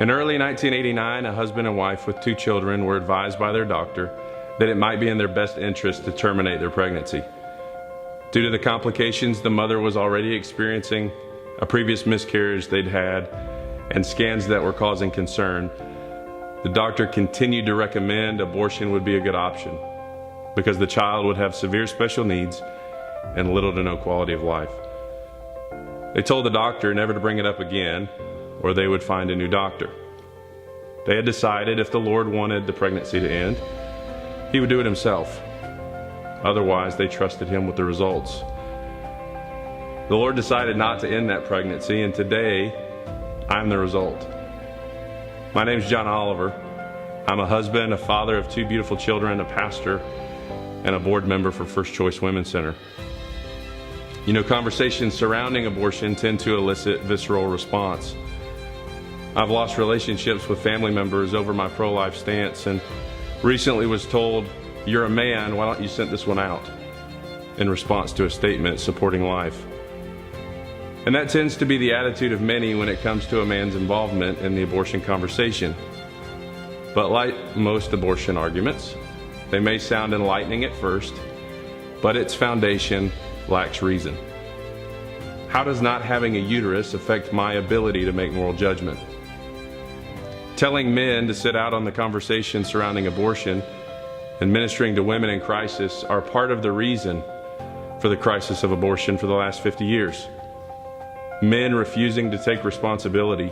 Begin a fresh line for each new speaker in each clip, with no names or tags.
In early 1989, a husband and wife with 2 children were advised by their doctor that it might be in their best interest to terminate their pregnancy. Due to the complications the mother was already experiencing, a previous miscarriage they'd had, and scans that were causing concern, the doctor continued to recommend abortion would be a good option because the child would have severe special needs and little to no quality of life. They told the doctor never to bring it up again, or they would find a new doctor. They had decided if the Lord wanted the pregnancy to end, He would do it Himself. Otherwise, they trusted Him with the results. The Lord decided not to end that pregnancy, and today, I'm the result. My name's John Oliver. I'm a husband, a father of 2 beautiful children, a pastor, and a board member for First Choice Women's Center. You know, conversations surrounding abortion tend to elicit visceral response. I've lost relationships with family members over my pro-life stance and recently was told, "You're a man, why don't you send this one out?" in response to a statement supporting life. And that tends to be the attitude of many when it comes to a man's involvement in the abortion conversation. But like most abortion arguments, they may sound enlightening at first, but its foundation lacks reason. How does not having a uterus affect my ability to make moral judgment? Telling men to sit out on the conversation surrounding abortion and ministering to women in crisis are part of the reason for the crisis of abortion for the last 50 years. Men refusing to take responsibility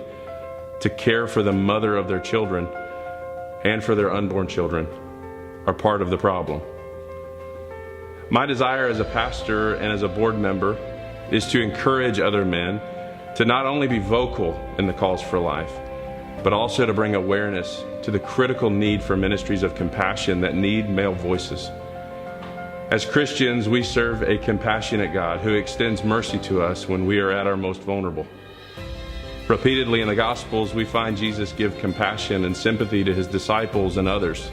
to care for the mother of their children and for their unborn children are part of the problem. My desire as a pastor and as a board member is to encourage other men to not only be vocal in the calls for life, but also to bring awareness to the critical need for ministries of compassion that need male voices. As Christians, we serve a compassionate God who extends mercy to us when we are at our most vulnerable. Repeatedly in the Gospels, we find Jesus give compassion and sympathy to His disciples and others.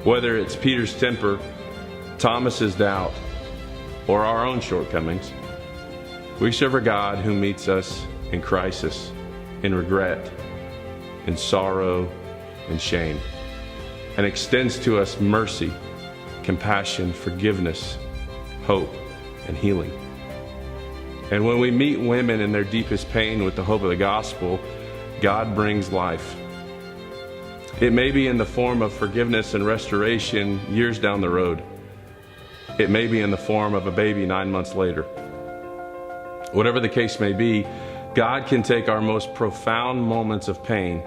Whether it's Peter's temper, Thomas's doubt, or our own shortcomings, we serve a God who meets us in crisis, in regret, in sorrow and shame, and extends to us mercy, compassion, forgiveness, hope, and healing. And when we meet women in their deepest pain with the hope of the gospel, God brings life. It may be in the form of forgiveness and restoration years down the road. It may be in the form of a baby 9 months later. Whatever the case may be, God can take our most profound moments of pain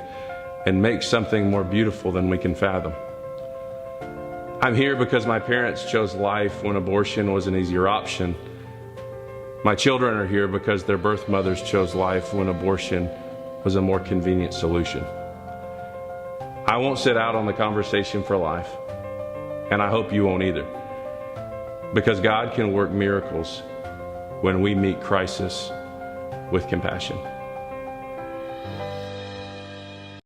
and make something more beautiful than we can fathom. I'm here because my parents chose life when abortion was an easier option. My children are here because their birth mothers chose life when abortion was a more convenient solution. I won't sit out on the conversation for life, and I hope you won't either, because God can work miracles when we meet crisis with compassion.